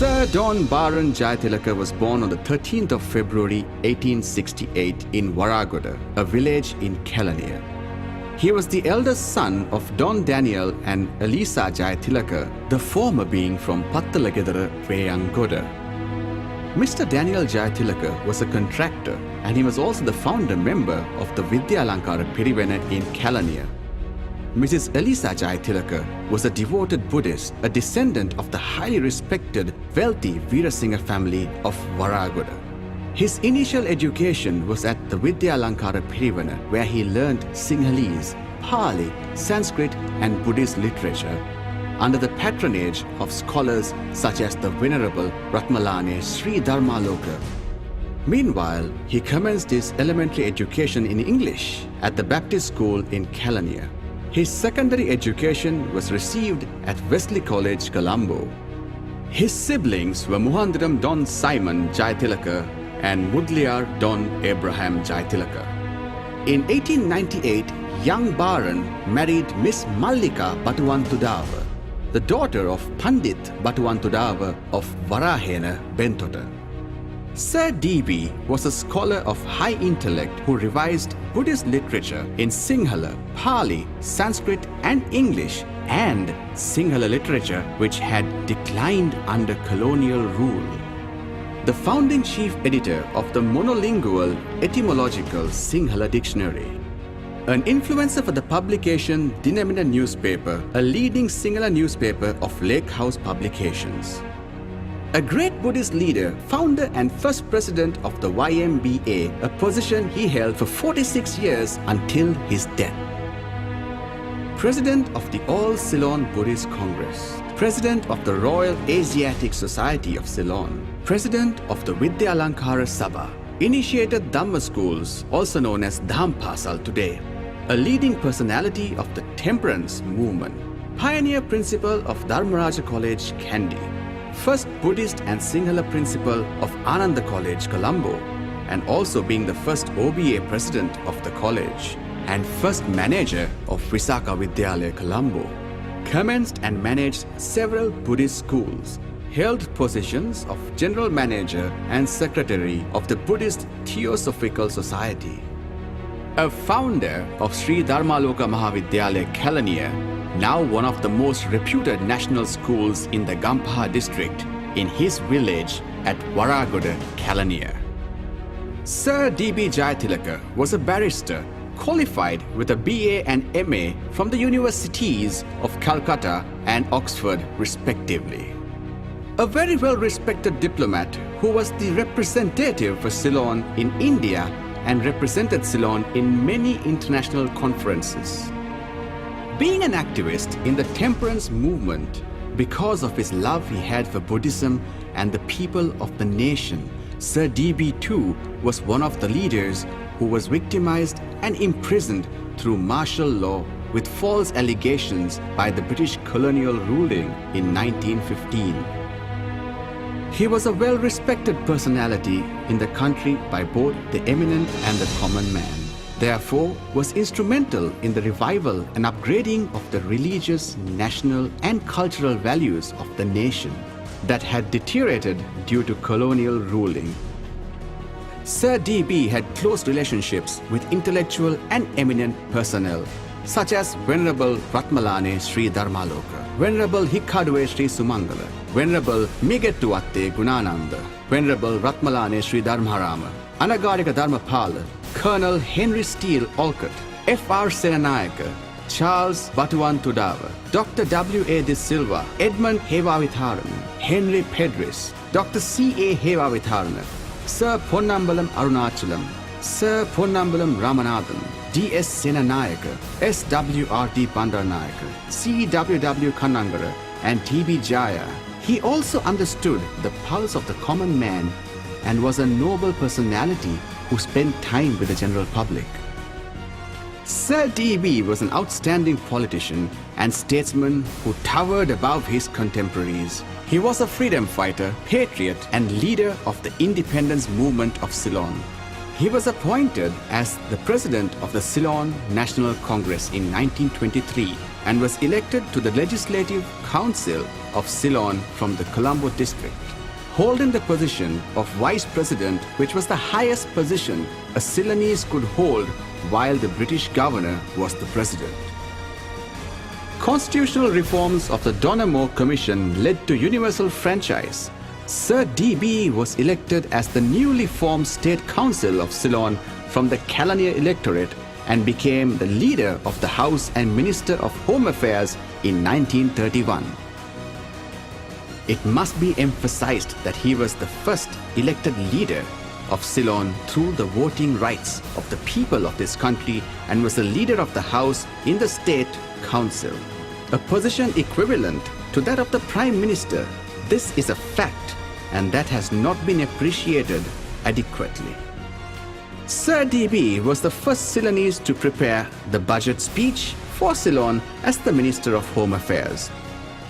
Sir Don Baron Jayatilaka was born on the 13th of February 1868 in Waragoda, a village in Kelaniya. He was the eldest son of Don Daniel and Elisa Jayatilaka, the former being from Pattalagedara, Veyangoda. Mr. Daniel Jayatilaka was a contractor and he was also the founder member of the Vidyalankara Pirivena in Kelaniya. Mrs. Elisa Jayatilaka was a devoted Buddhist, a descendant of the highly respected, wealthy Veerasinghe family of Waragoda. His initial education was at the Vidyalankara Pirivena, where he learned Sinhalese, Pali, Sanskrit and Buddhist literature under the patronage of scholars such as the Venerable Ratmalane Sri Dharmaloka. Meanwhile, he commenced his elementary education in English at the Baptist School in Kelaniya. His secondary education was received at Wesley College, Colombo. His siblings were Muhandiram Don Simon Jayatilaka and Mudliar Don Abraham Jayatilaka. In 1898, young Baran married Miss Mallika Batuwantudava, the daughter of Pandit Batuwantudava of Varahena, Bentota. Sir DB was a scholar of high intellect who revised Buddhist literature in Sinhala, Pali, Sanskrit and English, and Sinhala literature which had declined under colonial rule. The founding chief editor of the monolingual etymological Sinhala dictionary. An influencer for the publication Dinamina newspaper, a leading Sinhala newspaper of Lake House Publications. A great Buddhist leader, founder and first president of the YMBA, a position he held for 46 years until his death. President of the All Ceylon Buddhist Congress, President of the Royal Asiatic Society of Ceylon, President of the Vidyalankara Sabha, initiated Dhamma schools, also known as Dhampasal today, a leading personality of the temperance movement, pioneer principal of Dharmaraja College, Kandy, first Buddhist and Sinhala principal of Ananda College, Colombo, and also being the first OBA president of the college, and first manager of Visakha Vidyalaya, Colombo. Commenced and managed several Buddhist schools, held positions of general manager and secretary of the Buddhist Theosophical Society. A founder of Sri Dharmaloka Mahavidyalaya, Kelaniya, now one of the most reputed national schools in the Gampaha district, in his village at Waragoda, Kelaniya. Sir DB Jayatilaka was a barrister, qualified with a BA and MA from the universities of Calcutta and Oxford respectively. A very well-respected diplomat who was the representative for Ceylon in India and represented Ceylon in many international conferences. Being an activist in the temperance movement, because of his love he had for Buddhism and the people of the nation, Sir DB too was one of the leaders who was victimized and imprisoned through martial law with false allegations by the British colonial ruling in 1915. He was a well-respected personality in the country by both the eminent and the common man. Therefore, was instrumental in the revival and upgrading of the religious, national and cultural values of the nation that had deteriorated due to colonial ruling. Sir DB had close relationships with intellectual and eminent personnel such as Venerable Ratmalane Sri Dharmaloka, Venerable Hikkhaduwe Sri Sumangala, Venerable Migettuwatte Gunananda, Venerable Ratmalane Sri Dharmarama, Anagarika Dharmapala, Colonel Henry Steele Olcott, F.R. Senanayaka, Charles Batuwantudava, Dr. W.A. De Silva, Edmund Hevavitharana, Henry Pedris, Dr. C.A. Hevavitharana, Sir Ponnambalam Arunachalam, Sir Ponnambalam Ramanathan, D.S. Senanayaka, S.W.R.T. Bandarnayaka, C.W.W. Kannangara, and DB Jaya. He also understood the pulse of the common man and was a noble personality who spent time with the general public. Sir DB was an outstanding politician and statesman who towered above his contemporaries. He was a freedom fighter, patriot, and leader of the independence movement of Ceylon. He was appointed as the president of the Ceylon National Congress in 1923 and was elected to the Legislative Council of Ceylon from the Colombo district, holding the position of Vice President, which was the highest position a Ceylonese could hold while the British governor was the president. Constitutional reforms of the Donoughmore Commission led to universal franchise. Sir DB was elected as the newly formed State Council of Ceylon from the Calonia electorate and became the leader of the House and Minister of Home Affairs in 1931. It must be emphasized that he was the first elected leader of Ceylon through the voting rights of the people of this country and was the leader of the House in the State Council, a position equivalent to that of the Prime Minister. This is a fact, and that has not been appreciated adequately. Sir DB was the first Ceylonese to prepare the budget speech for Ceylon as the Minister of Home Affairs.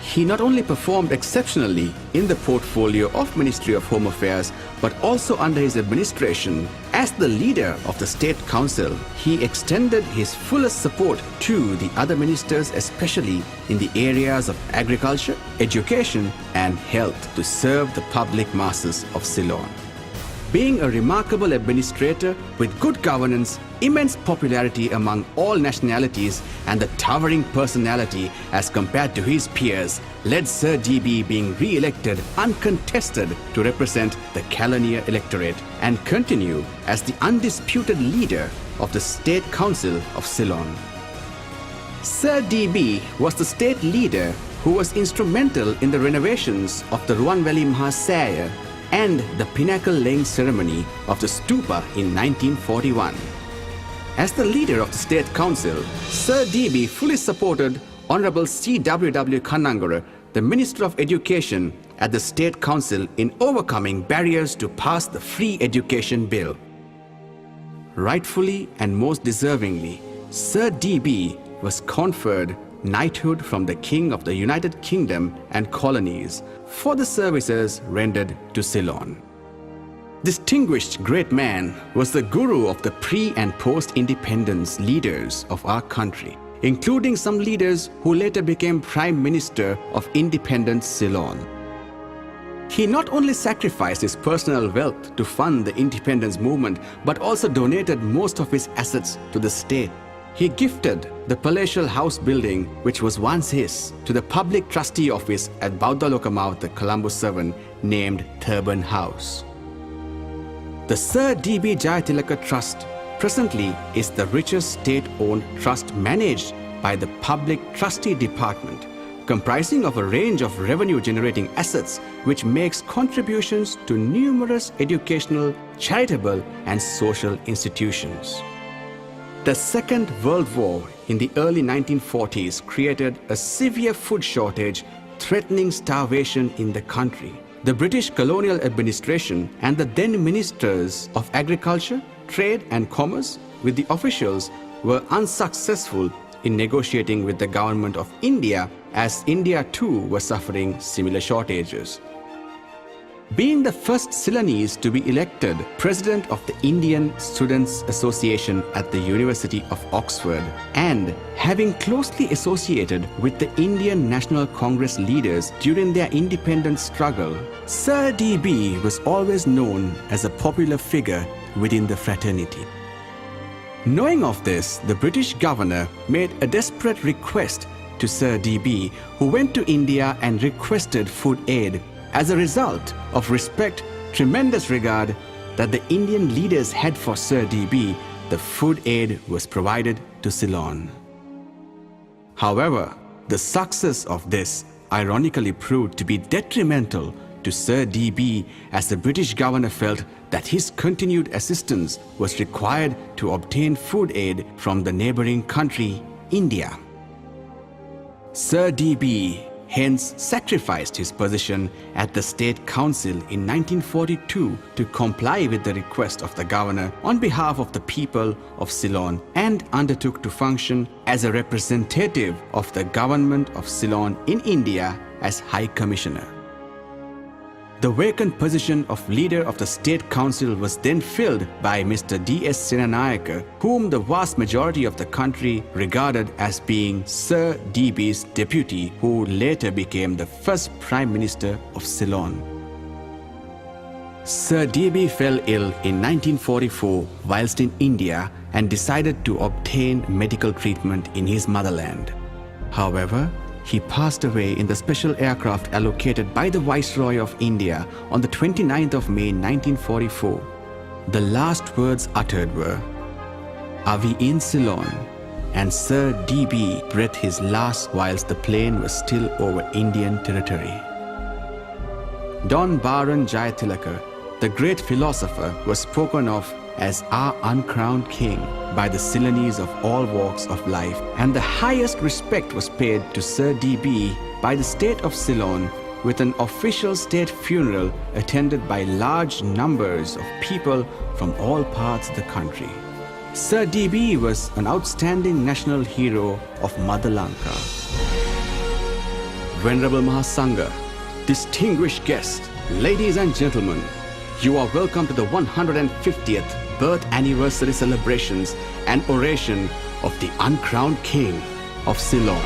He not only performed exceptionally in the portfolio of Ministry of Home Affairs, but also under his administration as the leader of the State Council, he extended his fullest support to the other ministers, especially in the areas of agriculture, education, and health, to serve the public masses of Ceylon. Being a remarkable administrator with good governance, immense popularity among all nationalities, and the towering personality as compared to his peers, led Sir DB being re-elected uncontested to represent the Calonia electorate and continue as the undisputed leader of the State Council of Ceylon. Sir DB was the state leader who was instrumental in the renovations of the Ruanveli Mahasaya and the pinnacle laying ceremony of the stupa in 1941. As the leader of the State Council, Sir DB fully supported Honorable C.W.W. Kannangura, the Minister of Education at the State Council, in overcoming barriers to pass the Free Education Bill. Rightfully and most deservingly, Sir DB was conferred knighthood from the King of the United Kingdom and Colonies for the services rendered to Ceylon. Distinguished great man was the guru of the pre- and post-independence leaders of our country, including some leaders who later became Prime Minister of independent Ceylon. He not only sacrificed his personal wealth to fund the independence movement, but also donated most of his assets to the state. He gifted the palatial house building, which was once his, to the public trustee office at Bauddhalokamawatha, Colombo 7, named Turban House. The Sir DB Jayatilaka Trust presently is the richest state-owned trust managed by the Public Trustee Department, comprising of a range of revenue-generating assets which makes contributions to numerous educational, charitable, and social institutions. The Second World War in the early 1940s created a severe food shortage, threatening starvation in the country. The British colonial administration and the then ministers of agriculture, trade and commerce with the officials were unsuccessful in negotiating with the government of India, as India too was suffering similar shortages. Being the first Ceylonese to be elected President of the Indian Students' Association at the University of Oxford, and having closely associated with the Indian National Congress leaders during their independence struggle, Sir DB was always known as a popular figure within the fraternity. Knowing of this, the British governor made a desperate request to Sir DB, who went to India and requested food aid. As a result of respect, tremendous regard that the Indian leaders had for Sir DB, the food aid was provided to Ceylon. However, the success of this ironically proved to be detrimental to Sir DB, as the British governor felt that his continued assistance was required to obtain food aid from the neighboring country, India. Sir DB hence sacrificed his position at the State Council in 1942 to comply with the request of the governor on behalf of the people of Ceylon, and undertook to function as a representative of the government of Ceylon in India as High Commissioner. The vacant position of leader of the State Council was then filled by Mr. D.S. Senanayake, whom the vast majority of the country regarded as being Sir DB's deputy, who later became the first Prime Minister of Ceylon. Sir DB fell ill in 1944 whilst in India and decided to obtain medical treatment in his motherland. However, he passed away in the special aircraft allocated by the Viceroy of India on the 29th of May 1944. The last words uttered were, "Are we in Ceylon?" And Sir DB breathed his last whilst the plane was still over Indian territory. Don Baron Jayatilaka, the great philosopher, was spoken of as our uncrowned king by the Ceylonese of all walks of life, and the highest respect was paid to Sir DB by the state of Ceylon with an official state funeral attended by large numbers of people from all parts of the country. Sir DB was an outstanding national hero of Mother Lanka. Venerable Mahasangha, distinguished guests, ladies and gentlemen, you are welcome to the 150th birth anniversary celebrations and oration of the uncrowned king of Ceylon.